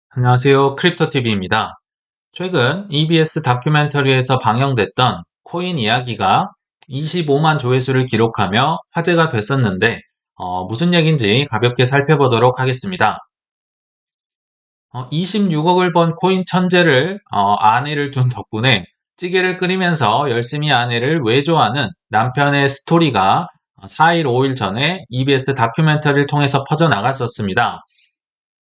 안녕하세요. 크립토TV입니다. 최근 EBS 다큐멘터리에서 방영됐던 코인 이야기가 25만 조회수를 기록하며 화제가 됐었는데, 무슨 얘기인지 가볍게 살펴보도록 하겠습니다. 26억을 번 코인 천재를 아내를 둔 덕분에 찌개를 끓이면서 열심히 아내를 외조하는 남편의 스토리가 4일, 5일 전에 EBS 다큐멘터리를 통해서 퍼져나갔었습니다.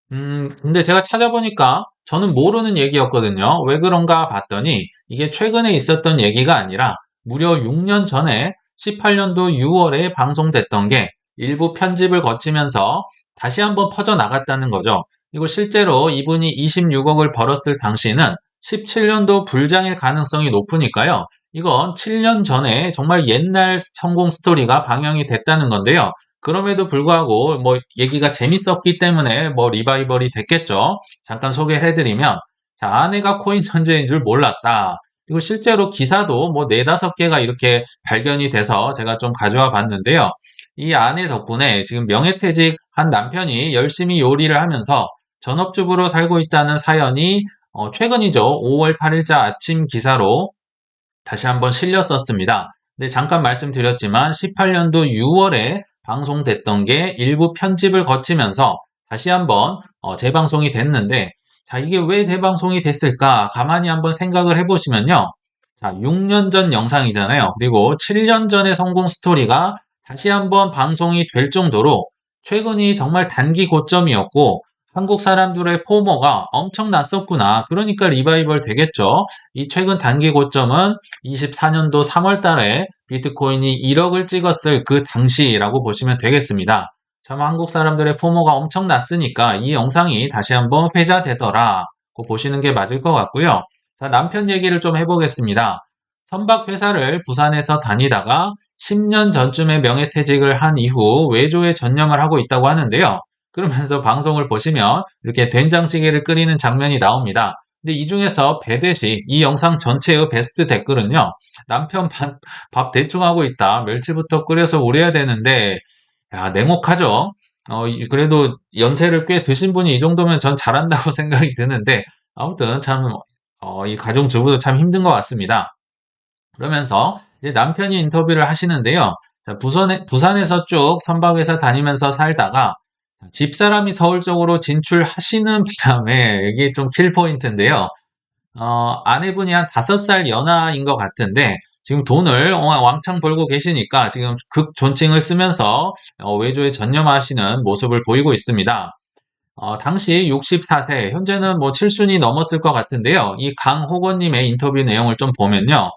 근데 제가 찾아보니까 저는 모르는 얘기였거든요. 왜 그런가 봤더니 이게 최근에 있었던 얘기가 아니라 무려 6년 전에 18년도 6월에 방송됐던 게 일부 편집을 거치면서 다시 한번 퍼져나갔다는 거죠. 그리고 실제로 이분이 26억을 벌었을 당시는 17년도 불장일 가능성이 높으니까요. 이건 7년 전에 정말 옛날 성공 스토리가 방영이 됐다는 건데요. 그럼에도 불구하고 뭐 얘기가 재밌었기 때문에 뭐 리바이벌이 됐겠죠. 잠깐 소개를 해드리면, 자, 아내가 코인 천재인 줄 몰랐다. 그리고 실제로 기사도 뭐 네다섯 개가 이렇게 발견이 돼서 제가 좀 가져와 봤는데요. 이 아내 덕분에 지금 명예퇴직한 남편이 열심히 요리를 하면서 전업주부로 살고 있다는 사연이 최근이죠. 5월 8일자 아침 기사로 다시 한번 실렸었습니다. 네, 잠깐 말씀드렸지만 18년도 6월에 방송됐던 게 일부 편집을 거치면서 다시 한번 재방송이 됐는데, 자, 이게 왜 재방송이 됐을까? 가만히 한번 생각을 해보시면요. 자, 6년 전 영상이잖아요. 그리고 7년 전의 성공 스토리가 다시 한번 방송이 될 정도로 최근이 정말 단기 고점이었고 한국 사람들의 포모가 엄청 났었구나. 그러니까 리바이벌 되겠죠. 이 최근 단기 고점은 24년도 3월 달에 비트코인이 1억을 찍었을 그 당시라고 보시면 되겠습니다. 참 한국 사람들의 포모가 엄청 났으니까 이 영상이 다시 한번 회자되더라고 보시는 게 맞을 것 같고요. 자, 남편 얘기를 좀 해보겠습니다. 선박 회사를 부산에서 다니다가 10년 전쯤에 명예퇴직을 한 이후 외조에 전념을 하고 있다고 하는데요. 그러면서 방송을 보시면 이렇게 된장찌개를 끓이는 장면이 나옵니다. 근데 이 중에서 배댓이 이 영상 전체의 베스트 댓글은요. 남편 밥 대충 하고 있다. 멸치부터 끓여서 우려야 되는데 야, 냉혹하죠. 그래도 연세를 꽤 드신 분이 이 정도면 전 잘한다고 생각이 드는데 아무튼 참 이 가정주부도 참 힘든 것 같습니다. 그러면서 이제 남편이 인터뷰를 하시는데요. 자, 부산에서 쭉 선박회사 다니면서 살다가 집사람이 서울 쪽으로 진출하시는 바람에 이게 좀 킬포인트인데요. 아내분이 한 5살 연하인 것 같은데 지금 돈을 왕창 벌고 계시니까 지금 극존칭을 쓰면서 외조에 전념하시는 모습을 보이고 있습니다. 당시 64세, 현재는 뭐 7순이 넘었을 것 같은데요. 이 강호건님의 인터뷰 내용을 좀 보면요.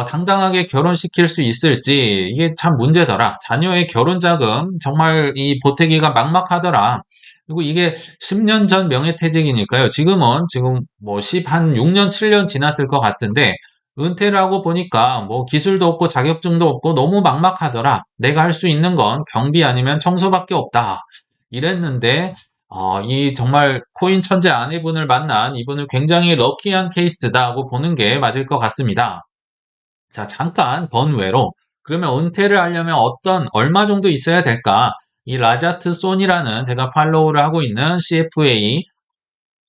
당당하게 결혼시킬 수 있을지 이게 참 문제더라. 자녀의 결혼 자금 정말 이 보태기가 막막하더라. 그리고 이게 10년 전 명예퇴직이니까요. 지금 뭐 10한 6년, 7년 지났을 것 같은데 은퇴를 하고 보니까 뭐 기술도 없고 자격증도 없고 너무 막막하더라. 내가 할 수 있는 건 경비 아니면 청소밖에 없다. 이랬는데 이 정말 코인 천재 아내분을 만난 이분은 굉장히 럭키한 케이스다고 보는 게 맞을 것 같습니다. 자, 잠깐 번외로 그러면 은퇴를 하려면 얼마 정도 있어야 될까? 이 라자트 손이라는 제가 팔로우를 하고 있는 CFA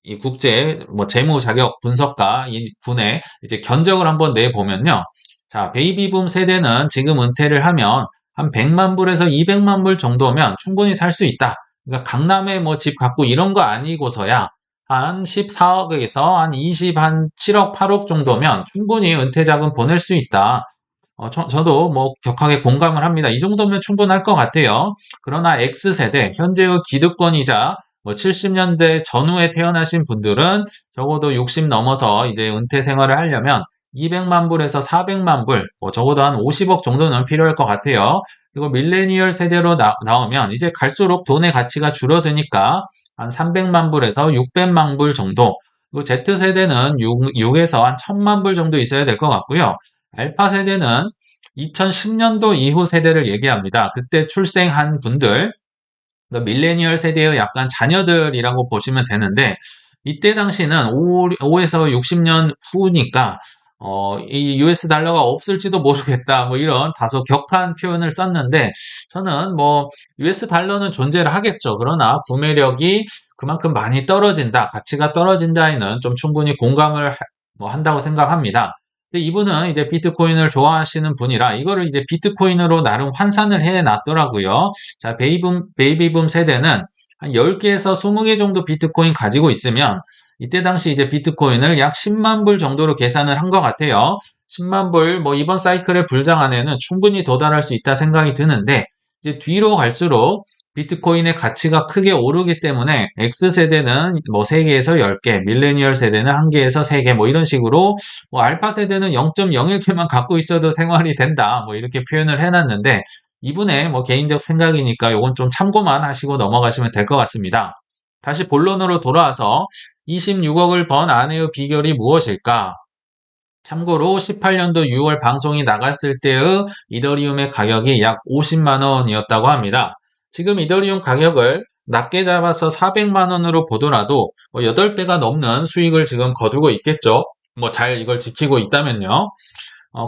이 국제 뭐 재무 자격 분석가 이 분의 이제 견적을 한번 내보면요. 자, 베이비붐 세대는 지금 은퇴를 하면 한 100만 불에서 200만 불 정도면 충분히 살 수 있다. 그러니까 강남에 뭐 집 갖고 이런 거 아니고서야 한 14억에서 한 7억, 8억 정도면 충분히 은퇴 자금 보낼 수 있다. 저도 뭐 격하게 공감을 합니다. 이 정도면 충분할 것 같아요. 그러나 X세대, 현재의 기득권이자 뭐 70년대 전후에 태어나신 분들은 적어도 60 넘어서 이제 은퇴 생활을 하려면 200만 불에서 400만 불, 뭐 적어도 한 50억 정도는 필요할 것 같아요. 그리고 밀레니얼 세대로 나오면 이제 갈수록 돈의 가치가 줄어드니까 한 300만 불에서 600만 불 정도. 그리고 Z세대는 6에서 한 1000만 불 정도 있어야 될 것 같고요. 알파 세대는 2010년도 이후 세대를 얘기합니다. 그때 출생한 분들, 그러니까 밀레니얼 세대의 약간 자녀들이라고 보시면 되는데, 이때 당시는 5에서 60년 후니까, 이 US 달러가 없을지도 모르겠다. 뭐 이런 다소 격한 표현을 썼는데 저는 뭐 US 달러는 존재를 하겠죠. 그러나 구매력이 그만큼 많이 떨어진다, 가치가 떨어진다에는 좀 충분히 공감을 뭐 한다고 생각합니다. 근데 이분은 이제 비트코인을 좋아하시는 분이라 이거를 이제 비트코인으로 나름 환산을 해 놨더라고요. 자, 베이비붐 세대는 한 10개에서 20개 정도 비트코인 가지고 있으면 이때 당시 이제 비트코인을 약 10만 불 정도로 계산을 한 것 같아요. 10만 불, 뭐 이번 사이클의 불장 안에는 충분히 도달할 수 있다 생각이 드는데, 이제 뒤로 갈수록 비트코인의 가치가 크게 오르기 때문에 X세대는 뭐 3개에서 10개, 밀레니얼 세대는 1개에서 3개, 뭐 이런 식으로 뭐 알파 세대는 0.01개만 갖고 있어도 생활이 된다. 뭐 이렇게 표현을 해놨는데, 이분의 뭐 개인적 생각이니까 요건 좀 참고만 하시고 넘어가시면 될 것 같습니다. 다시 본론으로 돌아와서 26억을 번 아내의 비결이 무엇일까? 참고로 18년도 6월 방송이 나갔을 때의 이더리움의 가격이 약 50만 원이었다고 합니다. 지금 이더리움 가격을 낮게 잡아서 400만 원으로 보더라도 뭐 8배가 넘는 수익을 지금 거두고 있겠죠. 뭐 잘 이걸 지키고 있다면요.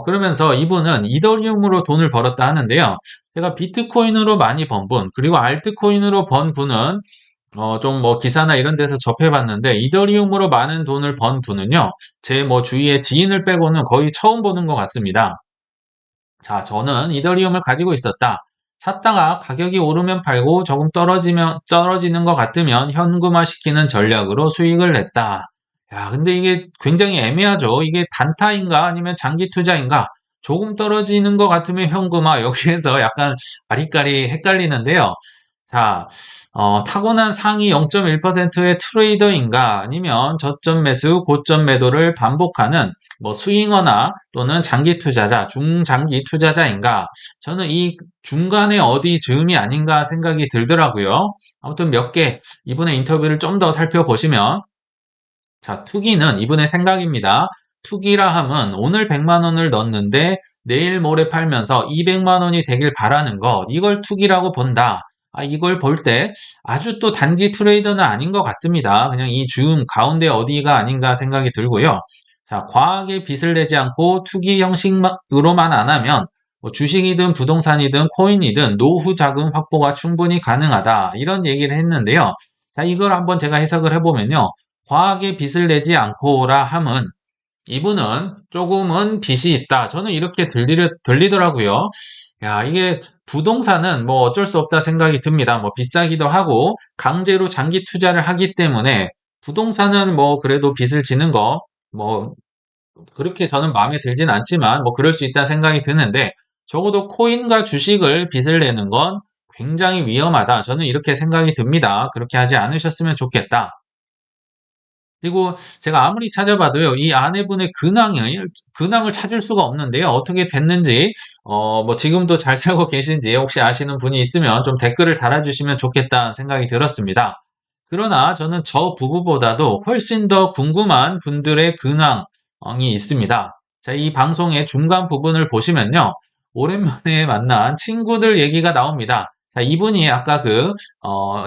그러면서 이분은 이더리움으로 돈을 벌었다 하는데요. 제가 비트코인으로 많이 번 분, 그리고 알트코인으로 번 분은 좀 뭐 기사나 이런 데서 접해봤는데 이더리움으로 많은 돈을 번 분은요. 제 뭐 주위에 지인을 빼고는 거의 처음 보는 것 같습니다. 자, 저는 이더리움을 가지고 있었다. 샀다가 가격이 오르면 팔고 조금 떨어지는 것 같으면 현금화 시키는 전략으로 수익을 냈다. 야, 근데 이게 굉장히 애매하죠. 이게 단타인가 아니면 장기 투자인가? 조금 떨어지는 것 같으면 현금화. 여기에서 약간 아리까리 헷갈리는데요. 자, 타고난 상위 0.1%의 트레이더인가 아니면 저점 매수, 고점 매도를 반복하는 뭐 스윙어나 또는 장기 투자자, 중장기 투자자인가? 저는 이 중간에 어디 즈음이 아닌가 생각이 들더라고요. 아무튼 몇 개 이분의 인터뷰를 좀 더 살펴보시면 자, 투기는 이분의 생각입니다. 투기라 함은 오늘 100만 원을 넣었는데 내일 모레 팔면서 200만 원이 되길 바라는 것, 이걸 투기라고 본다. 이걸 볼 때 아주 또 단기 트레이더는 아닌 것 같습니다. 그냥 이 줌 가운데 어디가 아닌가 생각이 들고요. 자, 과하게 빚을 내지 않고 투기 형식으로만 안 하면 뭐 주식이든 부동산이든 코인이든 노후 자금 확보가 충분히 가능하다. 이런 얘기를 했는데요. 자, 이걸 한번 제가 해석을 해보면요. 과하게 빚을 내지 않고라 함은 이분은 조금은 빚이 있다. 저는 이렇게 들리더라고요. 야, 이게 부동산은 뭐 어쩔 수 없다 생각이 듭니다. 뭐 비싸기도 하고 강제로 장기 투자를 하기 때문에 부동산은 뭐 그래도 빚을 지는 거 뭐 그렇게 저는 마음에 들진 않지만 뭐 그럴 수 있다 생각이 드는데 적어도 코인과 주식을 빚을 내는 건 굉장히 위험하다. 저는 이렇게 생각이 듭니다. 그렇게 하지 않으셨으면 좋겠다. 그리고 제가 아무리 찾아봐도요, 이 아내분의 근황을 찾을 수가 없는데요. 어떻게 됐는지, 뭐 지금도 잘 살고 계신지 혹시 아시는 분이 있으면 좀 댓글을 달아주시면 좋겠다는 생각이 들었습니다. 그러나 저는 저 부부보다도 훨씬 더 궁금한 분들의 근황이 있습니다. 자, 이 방송의 중간 부분을 보시면요. 오랜만에 만난 친구들 얘기가 나옵니다. 자, 이분이 아까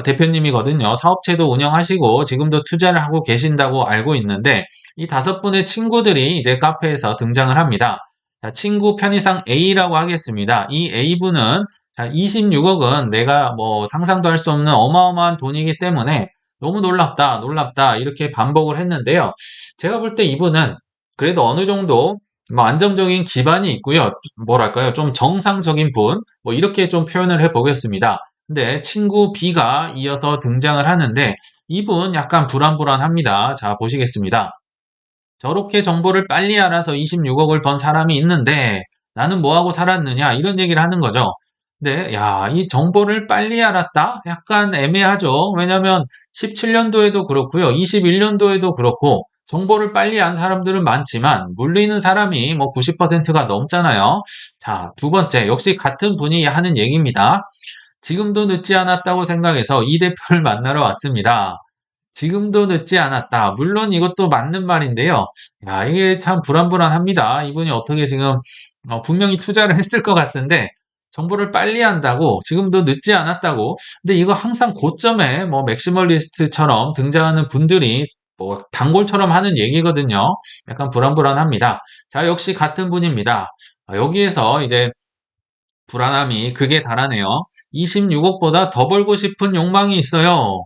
대표님이거든요. 사업체도 운영하시고 지금도 투자를 하고 계신다고 알고 있는데 이 5분의 친구들이 이제 카페에서 등장을 합니다. 자, 친구 편의상 A라고 하겠습니다. 이 A분은 자, 26억은 내가 뭐 상상도 할 수 없는 어마어마한 돈이기 때문에 너무 놀랍다, 놀랍다 이렇게 반복을 했는데요. 제가 볼 때 이분은 그래도 어느 정도 뭐 안정적인 기반이 있고요. 뭐랄까요? 좀 정상적인 분, 뭐 이렇게 좀 표현을 해보겠습니다. 근데 친구 B가 이어서 등장을 하는데 이분 약간 불안불안합니다. 자, 보시겠습니다. 저렇게 정보를 빨리 알아서 26억을 번 사람이 있는데 나는 뭐하고 살았느냐 이런 얘기를 하는 거죠. 근데 야, 이 정보를 빨리 알았다? 약간 애매하죠. 왜냐하면 17년도에도 그렇고요. 21년도에도 그렇고 정보를 빨리 안 사람들은 많지만 물리는 사람이 뭐 90%가 넘잖아요. 자, 두 번째 역시 같은 분이 하는 얘기입니다. 지금도 늦지 않았다고 생각해서 이 대표를 만나러 왔습니다. 지금도 늦지 않았다. 물론 이것도 맞는 말인데요. 야, 이게 참 불안불안합니다. 이분이 어떻게 지금 분명히 투자를 했을 것 같은데 정보를 빨리 한다고 지금도 늦지 않았다고. 근데 이거 항상 고점에 뭐 맥시멀리스트처럼 등장하는 분들이 뭐 단골처럼 하는 얘기거든요. 약간 불안불안합니다. 자, 역시 같은 분입니다. 여기에서 이제 불안함이 극에 달하네요. 26억보다 더 벌고 싶은 욕망이 있어요.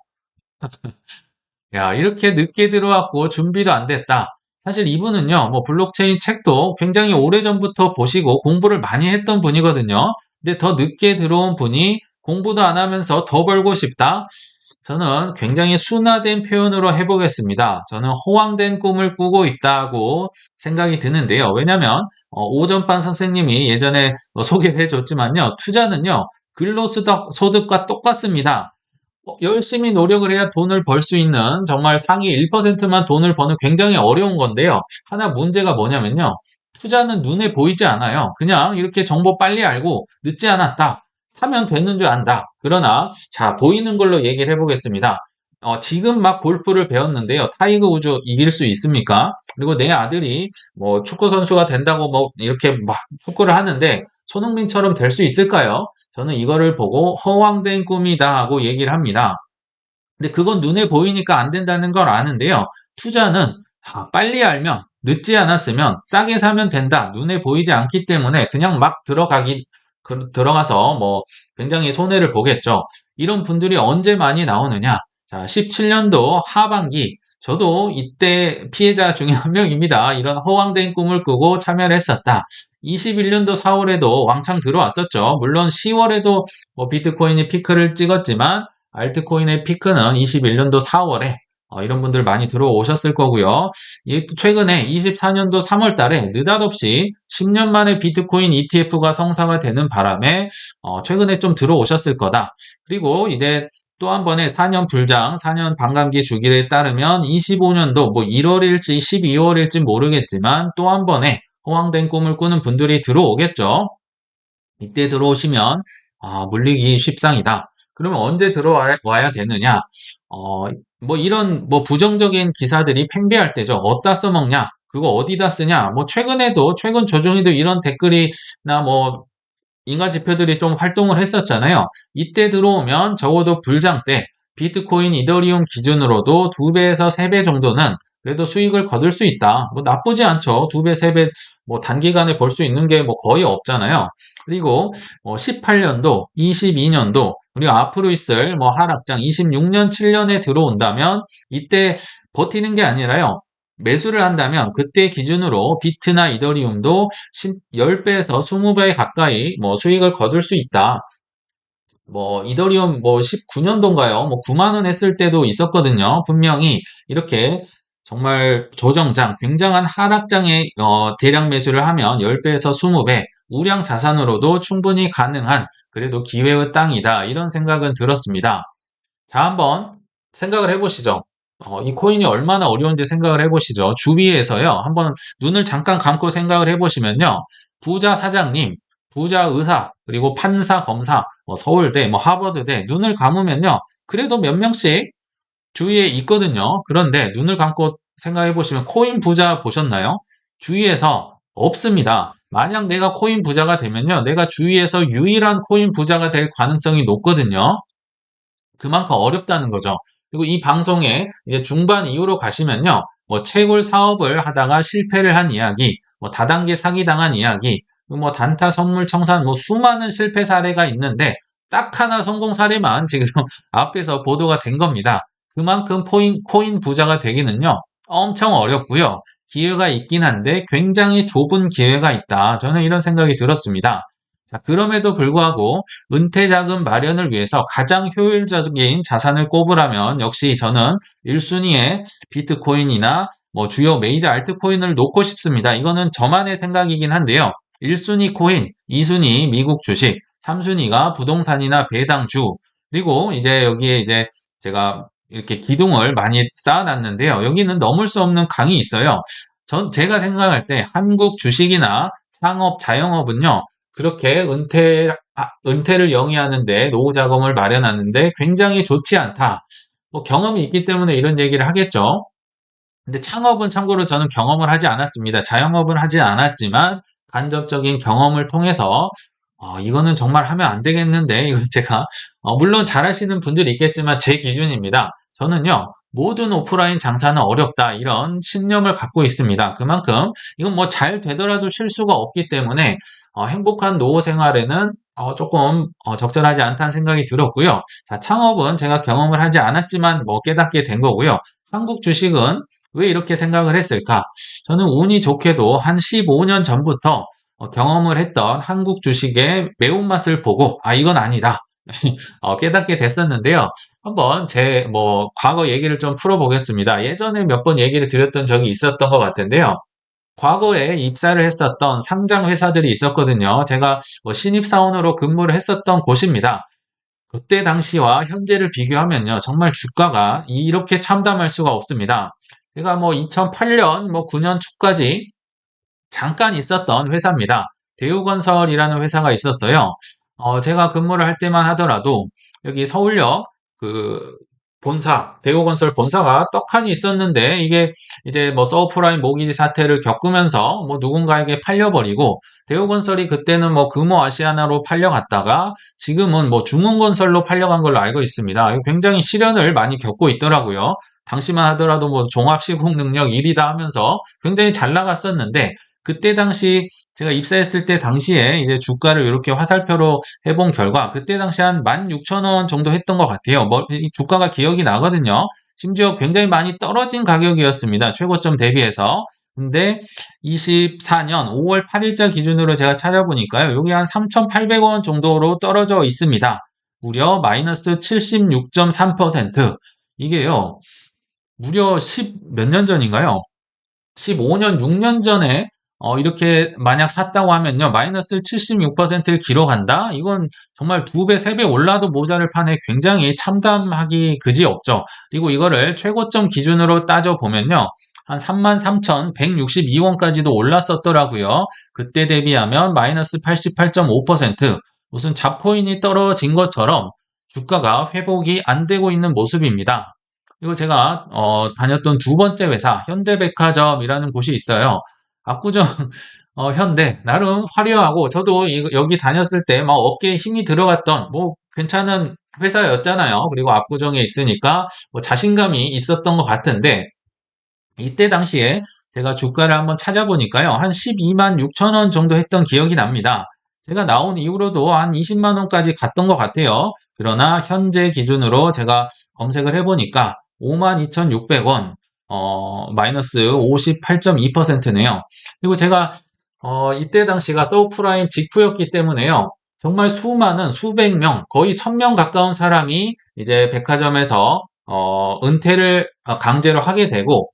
야, 이렇게 늦게 들어왔고 준비도 안 됐다. 사실 이분은요, 뭐 블록체인 책도 굉장히 오래전부터 보시고 공부를 많이 했던 분이거든요. 근데 더 늦게 들어온 분이 공부도 안 하면서 더 벌고 싶다. 저는 굉장히 순화된 표현으로 해보겠습니다. 저는 허황된 꿈을 꾸고 있다고 생각이 드는데요. 왜냐하면 오전반 선생님이 예전에 소개를 해줬지만요. 투자는요. 근로소득과 똑같습니다. 열심히 노력을 해야 돈을 벌 수 있는 정말 상위 1%만 돈을 버는 굉장히 어려운 건데요. 하나 문제가 뭐냐면요. 투자는 눈에 보이지 않아요. 그냥 이렇게 정보 빨리 알고 늦지 않았다. 사면 되는 줄 안다. 그러나 자 보이는 걸로 얘기를 해보겠습니다. 지금 막 골프를 배웠는데요. 타이거 우즈 이길 수 있습니까? 그리고 내 아들이 뭐 축구 선수가 된다고 뭐 이렇게 막 축구를 하는데 손흥민처럼 될 수 있을까요? 저는 이거를 보고 허황된 꿈이다 하고 얘기를 합니다. 근데 그건 눈에 보이니까 안 된다는 걸 아는데요. 투자는 빨리 알면 늦지 않았으면 싸게 사면 된다. 눈에 보이지 않기 때문에 그냥 막 들어가서 뭐 굉장히 손해를 보겠죠. 이런 분들이 언제 많이 나오느냐? 자, 17년도 하반기 저도 이때 피해자 중에 한 명입니다. 이런 허황된 꿈을 꾸고 참여를 했었다. 21년도 4월에도 왕창 들어왔었죠. 물론 10월에도 뭐 비트코인이 피크를 찍었지만 알트코인의 피크는 21년도 4월에 이런 분들 많이 들어오셨을 거고요. 최근에 24년도 3월 달에 느닷없이 10년 만에 비트코인 ETF가 성사가 되는 바람에 최근에 좀 들어오셨을 거다. 그리고 이제 또 한 번의 4년 불장, 4년 반감기 주기에 따르면 25년도 뭐 1월일지 12월일지 모르겠지만 또 한 번의 허황된 꿈을 꾸는 분들이 들어오겠죠. 이때 들어오시면 물리기 쉽상이다. 그러면 언제 들어와야 되느냐? 어, 뭐 이런 뭐 부정적인 기사들이 팽배할 때죠. 어디다 써먹냐? 그거 어디다 쓰냐? 뭐 최근 조정에도 이런 댓글이나 뭐 인가 지표들이 좀 활동을 했었잖아요. 이때 들어오면 적어도 불장 때 비트코인, 이더리움 기준으로도 2배에서 3배 정도는 그래도 수익을 거둘 수 있다. 뭐 나쁘지 않죠. 2배, 3배 뭐 단기간에 벌 수 있는 게 뭐 거의 없잖아요. 그리고 18년도, 22년도 우리가 앞으로 있을 뭐 하락장 26년, 7년에 들어온다면 이때 버티는 게 아니라요. 매수를 한다면 그때 기준으로 비트나 이더리움도 10배에서 20배 가까이 뭐 수익을 거둘 수 있다. 뭐 이더리움 뭐 19년도인가요? 뭐 9만 원 했을 때도 있었거든요. 분명히 이렇게 정말 조정장, 굉장한 하락장에 대량 매수를 하면 10배에서 20배 우량 자산으로도 충분히 가능한 그래도 기회의 땅이다. 이런 생각은 들었습니다. 자, 한번 생각을 해보시죠. 이 코인이 얼마나 어려운지 생각을 해보시죠. 주위에서요. 한번 눈을 잠깐 감고 생각을 해보시면요. 부자 사장님, 부자 의사, 그리고 판사, 검사, 뭐 서울대, 뭐 하버드대 눈을 감으면요. 그래도 몇 명씩 주위에 있거든요. 그런데 눈을 감고 생각해 보시면 코인 부자 보셨나요? 주위에서 없습니다. 만약 내가 코인 부자가 되면요. 내가 주위에서 유일한 코인 부자가 될 가능성이 높거든요. 그만큼 어렵다는 거죠. 그리고 이 방송의 이제 중반 이후로 가시면요. 뭐 채굴 사업을 하다가 실패를 한 이야기, 뭐 다단계 사기당한 이야기, 뭐 단타 선물 청산, 뭐 수많은 실패 사례가 있는데 딱 하나 성공 사례만 지금 앞에서 보도가 된 겁니다. 그만큼 코인 부자가 되기는요. 엄청 어렵고요. 기회가 있긴 한데 굉장히 좁은 기회가 있다. 저는 이런 생각이 들었습니다. 자, 그럼에도 불구하고 은퇴 자금 마련을 위해서 가장 효율적인 자산을 꼽으라면 역시 저는 1순위에 비트코인이나 뭐 주요 메이저 알트코인을 놓고 싶습니다. 이거는 저만의 생각이긴 한데요. 1순위 코인, 2순위 미국 주식, 3순위가 부동산이나 배당주, 그리고 이제 여기에 이제 제가 이렇게 기둥을 많이 쌓아놨는데요. 여기는 넘을 수 없는 강이 있어요. 제가 생각할 때 한국 주식이나 상업, 자영업은요. 그렇게 은퇴를 영위하는데 노후 자금을 마련하는데 굉장히 좋지 않다. 뭐 경험이 있기 때문에 이런 얘기를 하겠죠. 근데 창업은 참고로 저는 경험을 하지 않았습니다. 자영업은 하지 않았지만 간접적인 경험을 통해서 이거는 정말 하면 안 되겠는데 이건 제가 물론 잘하시는 분들이 있겠지만 제 기준입니다. 저는요 모든 오프라인 장사는 어렵다. 이런 신념을 갖고 있습니다. 그만큼 이건 뭐 잘 되더라도 실수가 없기 때문에 행복한 노후 생활에는 조금 적절하지 않다는 생각이 들었고요. 자, 창업은 제가 경험을 하지 않았지만 뭐 깨닫게 된 거고요. 한국 주식은 왜 이렇게 생각을 했을까? 저는 운이 좋게도 한 15년 전부터 경험을 했던 한국 주식의 매운맛을 보고 이건 아니다. 깨닫게 됐었는데요. 한번 과거 얘기를 좀 풀어보겠습니다. 예전에 몇 번 얘기를 드렸던 적이 있었던 것 같은데요. 과거에 입사를 했었던 상장 회사들이 있었거든요. 제가 신입사원으로 근무를 했었던 곳입니다. 그때 당시와 현재를 비교하면요. 정말 주가가 이렇게 참담할 수가 없습니다. 제가 2008년, 9년 초까지 잠깐 있었던 회사입니다. 대우건설이라는 회사가 있었어요. 제가 근무를 할 때만 하더라도 여기 서울역 그 대우건설 본사가 떡하니 있었는데 이게 이제 서브프라임 모기지 사태를 겪으면서 누군가에게 팔려버리고 대우건설이 그때는 금호아시아나로 팔려갔다가 지금은 중흥건설로 팔려간 걸로 알고 있습니다. 굉장히 시련을 많이 겪고 있더라고요. 당시만 하더라도 종합시공 능력 1위다 하면서 굉장히 잘 나갔었는데 그때 당시 제가 입사했을 때 당시에 이제 주가를 이렇게 화살표로 해본 결과 그때 당시 한 16,000원 정도 했던 것 같아요. 이 주가가 기억이 나거든요. 심지어 굉장히 많이 떨어진 가격이었습니다. 최고점 대비해서. 근데 24년 5월 8일자 기준으로 제가 찾아보니까요. 여기 한 3,800원 정도로 떨어져 있습니다. 무려 마이너스 76.3%. 이게요. 무려 10 몇 년 전인가요? 15년, 6년 전에 이렇게 만약 샀다고 하면요. 마이너스 76%를 기록한다? 이건 정말 2배, 3배 올라도 모자를 판에 굉장히 참담하기 그지없죠. 그리고 이거를 최고점 기준으로 따져보면요. 한 33,162원까지도 올랐었더라고요. 그때 대비하면 마이너스 88.5%. 무슨 잡코인이 떨어진 것처럼 주가가 회복이 안 되고 있는 모습입니다. 그리고 제가 다녔던 두 번째 회사 현대백화점이라는 곳이 있어요. 압구정 현대 나름 화려하고 저도 여기 다녔을 때 막 어깨에 힘이 들어갔던 괜찮은 회사였잖아요. 그리고 압구정에 있으니까 자신감이 있었던 것 같은데 이때 당시에 제가 주가를 한번 찾아보니까요. 한 12만 6천 원 정도 했던 기억이 납니다. 제가 나온 이후로도 한 20만 원까지 갔던 것 같아요. 그러나 현재 기준으로 제가 검색을 해보니까 52,600원, 마이너스 58.2%네요. 그리고 제가, 이때 당시가 서브프라임 직후였기 때문에요. 정말 수많은 수백 명, 거의 1,000명 가까운 사람이 이제 백화점에서, 은퇴를 강제로 하게 되고,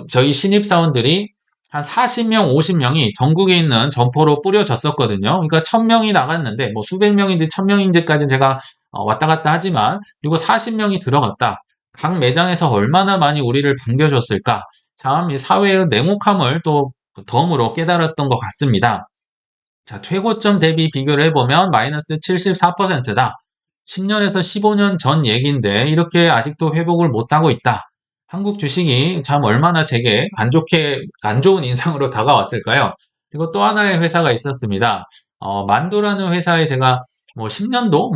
저희 신입사원들이 한 40명, 50명이 전국에 있는 점포로 뿌려졌었거든요. 그러니까 1,000명이 나갔는데, 수백 명인지 1,000명인지까지는 제가 왔다 갔다 하지만, 그리고 40명이 들어갔다. 각 매장에서 얼마나 많이 우리를 반겨줬을까? 참, 이 사회의 냉혹함을 또 덤으로 깨달았던 것 같습니다. 자, 최고점 대비 비교를 해보면 마이너스 74%다. 10년에서 15년 전 얘기인데 이렇게 아직도 회복을 못하고 있다. 한국 주식이 참 얼마나 제게 안 좋은 인상으로 다가왔을까요? 그리고 또 하나의 회사가 있었습니다. 만도라는 회사에 제가 10년도,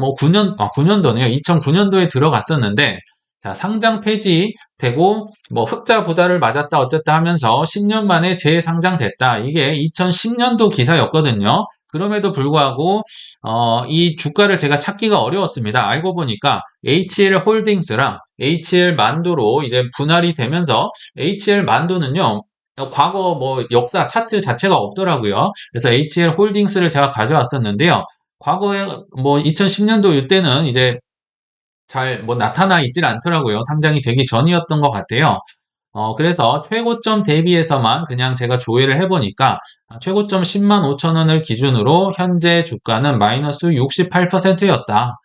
9년도네요. 2009년도에 들어갔었는데, 자, 상장 폐지되고, 흑자 부담을 맞았다, 어쨌다 하면서 10년 만에 재상장됐다. 이게 2010년도 기사였거든요. 그럼에도 불구하고, 이 주가를 제가 찾기가 어려웠습니다. 알고 보니까 HL 홀딩스랑 HL 만도로 이제 분할이 되면서 HL 만도는요, 과거 역사 차트 자체가 없더라고요. 그래서 HL 홀딩스를 제가 가져왔었는데요. 과거에 2010년도 이때는 이제 잘 나타나 있질 않더라고요. 상장이 되기 전이었던 것 같아요. 그래서 최고점 대비해서만 그냥 제가 조회를 해보니까 최고점 10만 5천 원을 기준으로 현재 주가는 마이너스 68%였다.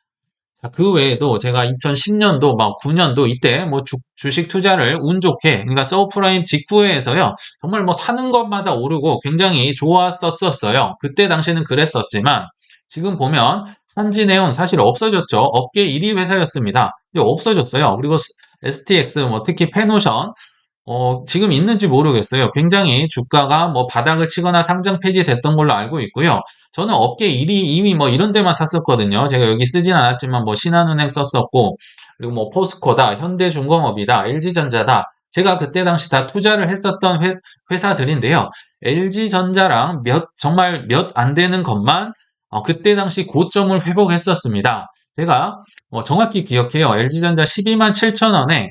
그 외에도 제가 2010년도, 9년도 이때 주식 투자를 운 좋게, 그러니까 서브프라임 직후에서요, 정말 사는 것마다 오르고 굉장히 좋았었어요. 그때 당시에는 그랬었지만, 지금 보면 한진해운 사실 없어졌죠. 업계 1위 회사였습니다. 근데 없어졌어요. 그리고 STX, 특히 페노션, 지금 있는지 모르겠어요. 굉장히 주가가 뭐 바닥을 치거나 상장 폐지됐던 걸로 알고 있고요. 저는 업계 1위, 2위 뭐 이런 데만 샀었거든요. 제가 여기 쓰진 않았지만 뭐 신한은행 썼었고, 그리고 뭐 포스코다, 현대중공업이다, LG전자다. 제가 그때 당시 다 투자를 했었던 회사들인데요. LG전자랑 정말 몇 안 되는 것만 그때 당시 고점을 회복했었습니다. 제가 정확히 기억해요. LG전자 12만 7천 원에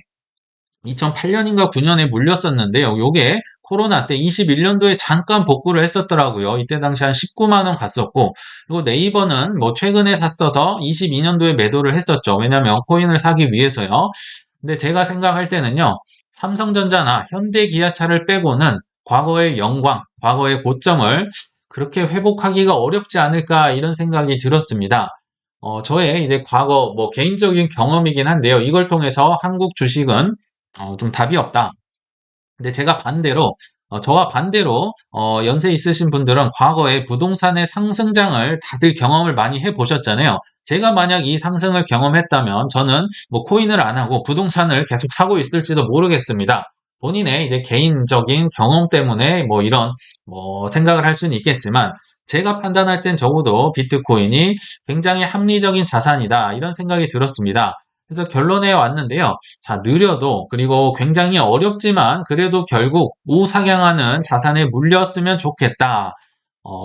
2008년인가 9년에 물렸었는데요. 요게 코로나 때 21년도에 잠깐 복구를 했었더라고요. 이때 당시 한 19만 원 갔었고, 그리고 네이버는 뭐 최근에 샀어서 22년도에 매도를 했었죠. 왜냐면 코인을 사기 위해서요. 근데 제가 생각할 때는요, 삼성전자나 현대기아차를 빼고는 과거의 영광, 과거의 고점을 그렇게 회복하기가 어렵지 않을까 이런 생각이 들었습니다. 저의 이제 과거 뭐 개인적인 경험이긴 한데요. 이걸 통해서 한국 주식은 좀 답이 없다. 근데 제가 반대로 저와 반대로 연세 있으신 분들은 과거에 부동산의 상승장을 다들 경험을 많이 해보셨잖아요. 제가 만약 이 상승을 경험했다면 저는 뭐 코인을 안 하고 부동산을 계속 사고 있을지도 모르겠습니다. 본인의 이제 개인적인 경험 때문에 뭐 이런 뭐 생각을 할 수는 있겠지만 제가 판단할 땐 적어도 비트코인이 굉장히 합리적인 자산이다 이런 생각이 들었습니다. 그래서 결론에 왔는데요. 자, 느려도 그리고 굉장히 어렵지만 그래도 결국 우상향하는 자산에 물렸으면 좋겠다.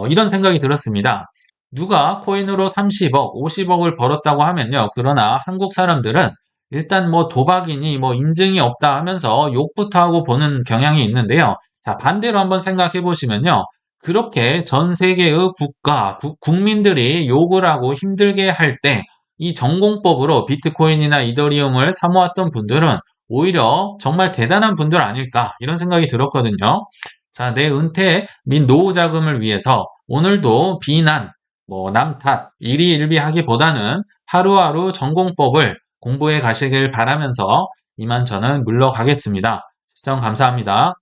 이런 생각이 들었습니다. 누가 코인으로 30억, 50억을 벌었다고 하면요. 그러나 한국 사람들은 일단 뭐 도박이니 뭐 인증이 없다 하면서 욕부터 하고 보는 경향이 있는데요. 자, 반대로 한번 생각해 보시면요. 그렇게 전 세계의 국민들이 욕을 하고 힘들게 할 때 이 전공법으로 비트코인이나 이더리움을 사모았던 분들은 오히려 정말 대단한 분들 아닐까 이런 생각이 들었거든요. 자, 내 은퇴 및 노후 자금을 위해서 오늘도 비난, 뭐 남 탓, 일희일비하기보다는 하루하루 전공법을 공부해 가시길 바라면서 이만 저는 물러가겠습니다. 시청 감사합니다.